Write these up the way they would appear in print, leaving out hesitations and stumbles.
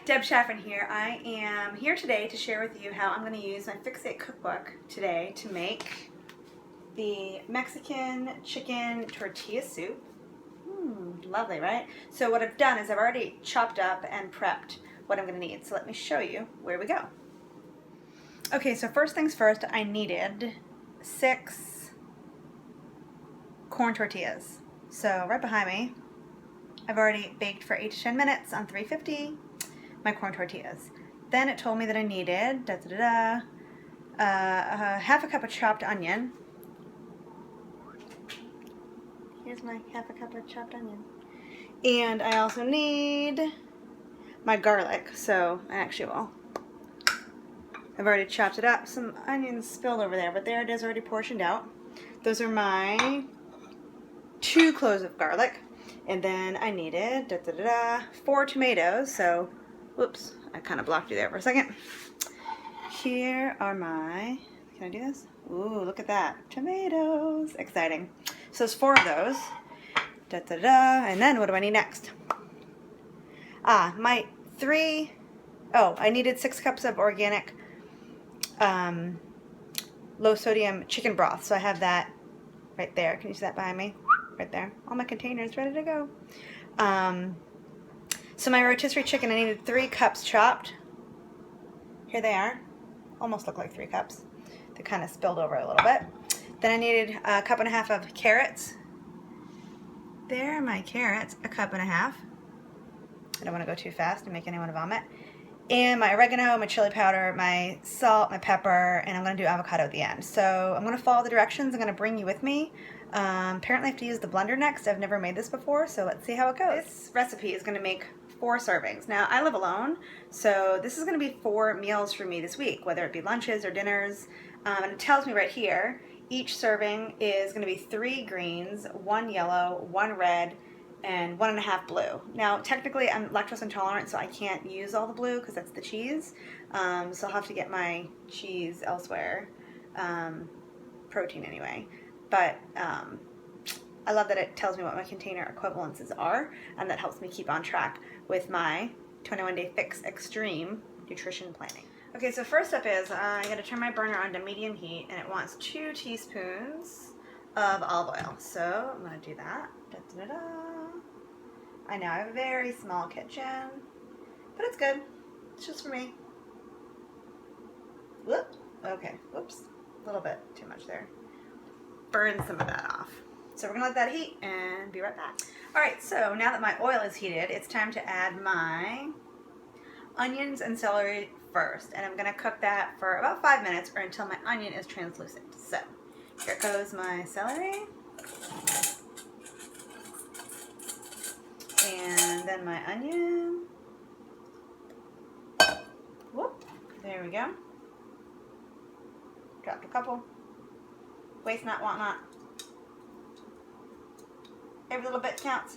Deb Chaffin here. I am here today to share with you how I'm going to use my Fixate cookbook today to make the Mexican chicken tortilla soup. Lovely, right? So what I've done is I've already chopped up and prepped what I'm going to need. So let me show you where we go. Okay, so first things first, I needed 6 corn tortillas. So right behind me, I've already baked for 8 to 10 minutes on 350 my corn tortillas. Then it told me that I needed half a cup of chopped onion. Here's my half a cup of chopped onion. And I also need my garlic. So I've already chopped it up. Some onions spilled over there, but there it is already portioned out. Those are my 2 cloves of garlic. And then I needed 4 tomatoes. So, whoops, I kind of blocked you there for a second. Here are my, can I do this? Ooh, look at that. Tomatoes. Exciting. So there's 4 of those. And then what do I need next? I needed 6 cups of organic low sodium chicken broth. So I have that right there. Can you see that behind me? Right there. All my containers ready to go. So my rotisserie chicken, I needed 3 cups chopped. Here they are. Almost look like 3 cups. They kind of spilled over a little bit. Then I needed a 1.5 cups of carrots. There are my carrots, 1.5 cups. I don't want to go too fast and make anyone vomit. And my oregano, my chili powder, my salt, my pepper, and I'm going to do avocado at the end. So I'm going to follow the directions. I'm going to bring you with me. Apparently I have to use the blender next. I've never made this before, so let's see how it goes. This recipe is going to make 4 servings. Now, I live alone, so this is going to be 4 meals for me this week, whether it be lunches or dinners. And it tells me right here, each serving is going to be 3 greens, 1 yellow, 1 red, and 1.5 blue. Now, technically, I'm lactose intolerant, so I can't use all the blue because that's the cheese. So I'll have to get my cheese elsewhere, protein anyway. But I love that it tells me what my container equivalences are, and that helps me keep on track with my 21-day Fix Extreme nutrition planning. Okay, so first up is I got to turn my burner on to medium heat, and it wants 2 teaspoons of olive oil. So I'm going to do that. I know I have a very small kitchen, but it's good. It's just for me. Whoop. Okay. Whoops. A little bit too much there. Burn some of that off. So we're going to let that heat and be right back. Alright, so now that my oil is heated, it's time to add my onions and celery first. And I'm going to cook that for about 5 minutes or until my onion is translucent. So, here goes my celery. And then my onion. Whoop, there we go. Dropped a couple. Waste not, want not. Every little bit counts.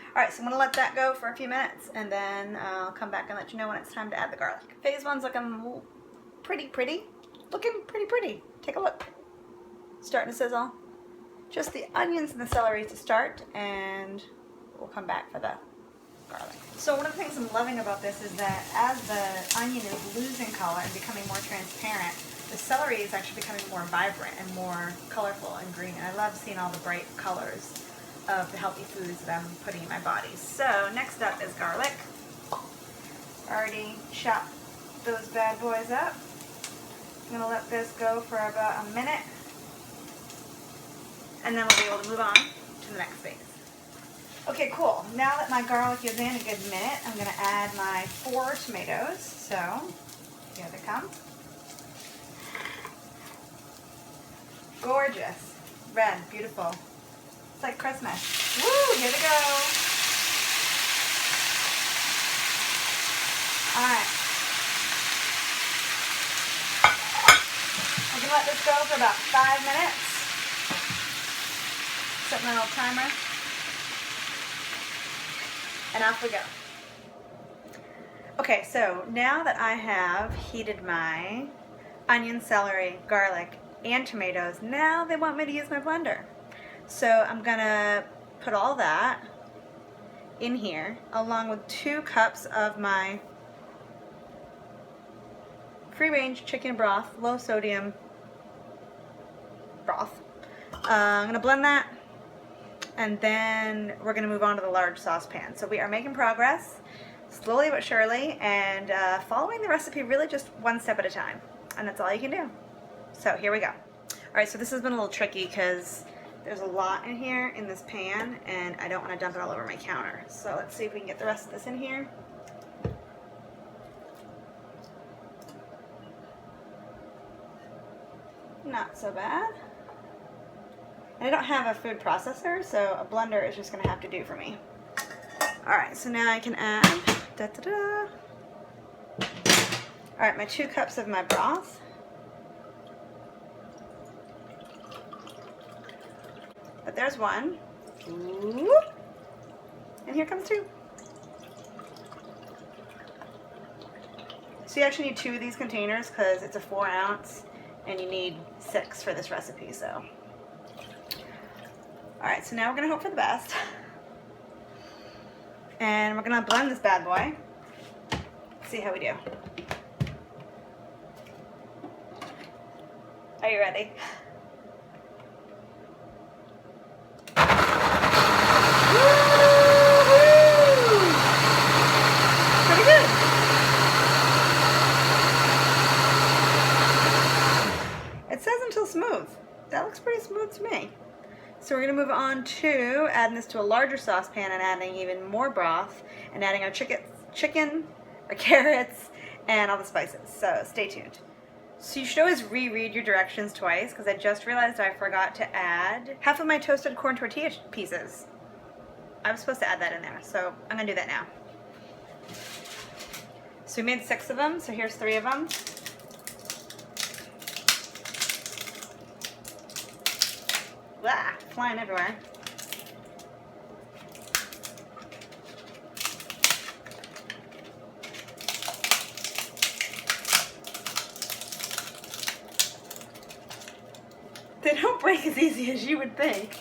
Alright, so I'm going to let that go for a few minutes, and then I'll come back and let you know when it's time to add the garlic. Phase 1's looking pretty. Looking pretty. Take a look. Starting to sizzle. Just the onions and the celery to start, and we'll come back for the garlic. So one of the things I'm loving about this is that as the onion is losing color and becoming more transparent, the celery is actually becoming more vibrant and more colorful and green. And I love seeing all the bright colors of the healthy foods that I'm putting in my body. So next up is garlic. Already chopped those bad boys up. I'm going to let this go for about a minute, and then we'll be able to move on to the next phase. Okay, cool. Now that my garlic is in a good minute, I'm going to add my 4 tomatoes. So, here they come. Gorgeous. Red, beautiful. It's like Christmas. Woo, here they go. Alright. I'm going to let this go for about 5 minutes. Set my little timer. And off we go. Okay, so now that I have heated my onion, celery, garlic, and tomatoes, now they want me to use my blender. So I'm gonna put all that in here along with 2 cups of my free range chicken broth, low sodium broth. I'm gonna blend that, and then we're gonna move on to the large saucepan. So we are making progress, slowly but surely, and following the recipe really just one step at a time, and that's all you can do. So here we go. All right, so this has been a little tricky because there's a lot in here in this pan, and I don't want to dump it all over my counter. So let's see if we can get the rest of this in here. Not so bad. And I don't have a food processor, so a blender is just going to have to do for me. All right, so now I can add, all right, my 2 cups of my broth. But there's 1. Ooh. And here comes 2. So you actually need 2 of these containers because it's a 4 ounce and you need 6 for this recipe, so. All right, so now we're gonna hope for the best. And we're gonna blend this bad boy. See how we do. Are you ready? Pretty good. It says until smooth. That looks pretty smooth to me. So we're going to move on to adding this to a larger saucepan and adding even more broth and adding our chicken, our carrots, and all the spices. So stay tuned. So you should always reread your directions twice because I just realized I forgot to add half of my toasted corn tortilla pieces. I was supposed to add that in there, so I'm going to do that now. So we made 6 of them, so here's 3 of them. Blah, flying everywhere. They don't break as easy as you would think.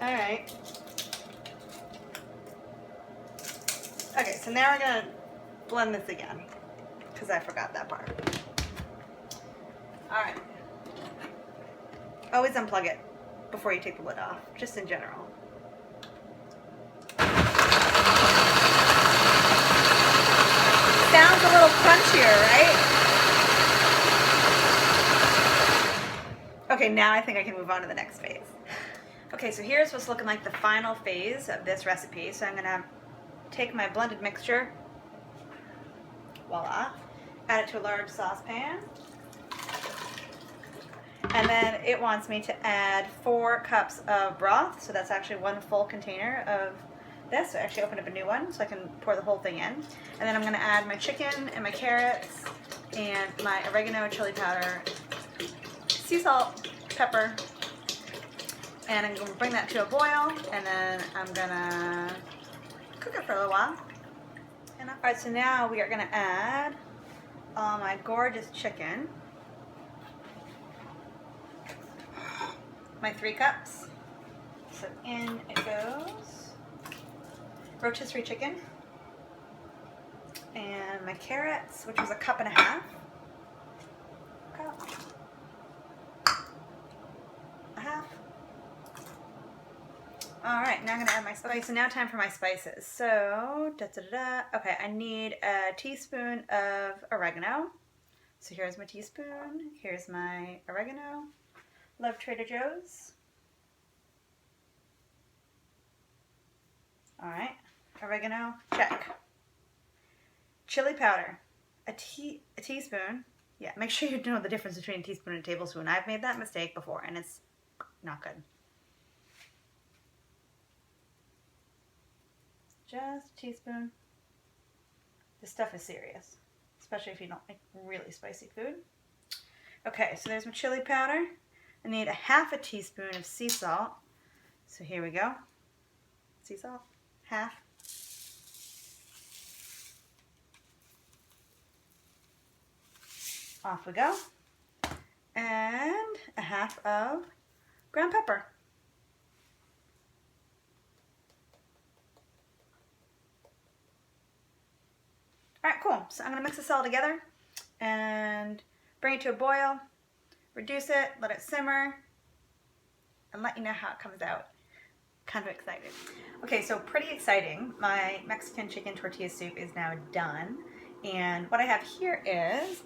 All right. Okay, so now we're gonna blend this again because I forgot that part. All right. Always unplug it before you take the lid off, just in general. Sounds a little crunchier, right? Okay, now I think I can move on to the next phase. Okay, so here's what's looking like the final phase of this recipe. So I'm gonna take my blended mixture, voila, add it to a large saucepan. And then it wants me to add 4 cups of broth, so that's actually 1 full container of this. So I actually opened up a new one so I can pour the whole thing in. And then I'm going to add my chicken and my carrots and my oregano, chili powder, sea salt, pepper, and I'm going to bring that to a boil, and then I'm going to cook it for a little while. Alright, so now we are going to add all my gorgeous chicken. My 3 cups. So in it goes. Rotisserie chicken. And my carrots, which was a 1.5 cups. Alright, now I'm going to add my spices. Okay, so now time for my spices. So, okay, I need a teaspoon of oregano. So here's my teaspoon. Here's my oregano. Love Trader Joe's. Alright, oregano, check. Chili powder, a teaspoon. Yeah, make sure you know the difference between a teaspoon and a tablespoon. I've made that mistake before and it's not good. Just a teaspoon. This stuff is serious, especially if you don't like really spicy food. Okay, so there's my chili powder. I need 1/2 teaspoon of sea salt. So here we go. Sea salt, 1/2. Off we go. And 1/2 of ground pepper. All right, cool. So I'm gonna mix this all together and bring it to a boil, reduce it, let it simmer, and let you know how it comes out. Kind of excited. Okay, so pretty exciting. My Mexican chicken tortilla soup is now done. And what I have here is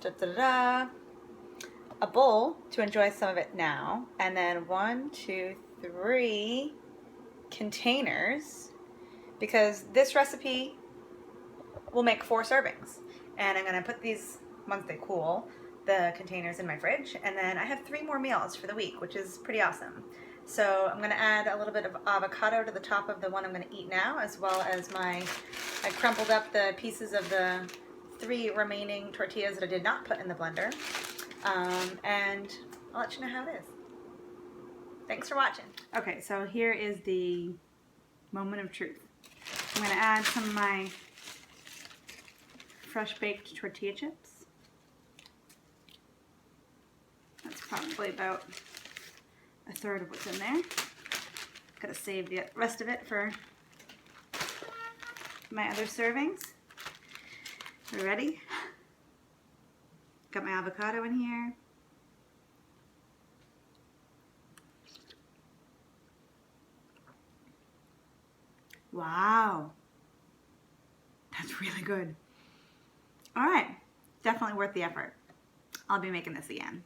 a bowl to enjoy some of it now. And then 1, 2, 3 containers, because this recipe will make 4 servings. And I'm gonna put these, once they cool, the containers in my fridge. And then I have 3 more meals for the week, which is pretty awesome. So I'm gonna add a little bit of avocado to the top of the one I'm gonna eat now, as well as I crumpled up the pieces of the 3 remaining tortillas that I did not put in the blender. And I'll let you know how it is. Thanks for watching. Okay, so here is the moment of truth. I'm gonna add some of my fresh baked tortilla chips. That's probably about 1/3 of what's in there. Gotta save the rest of it for my other servings. Are you ready? Got my avocado in here. Wow. That's really good. All right, definitely worth the effort. I'll be making this again.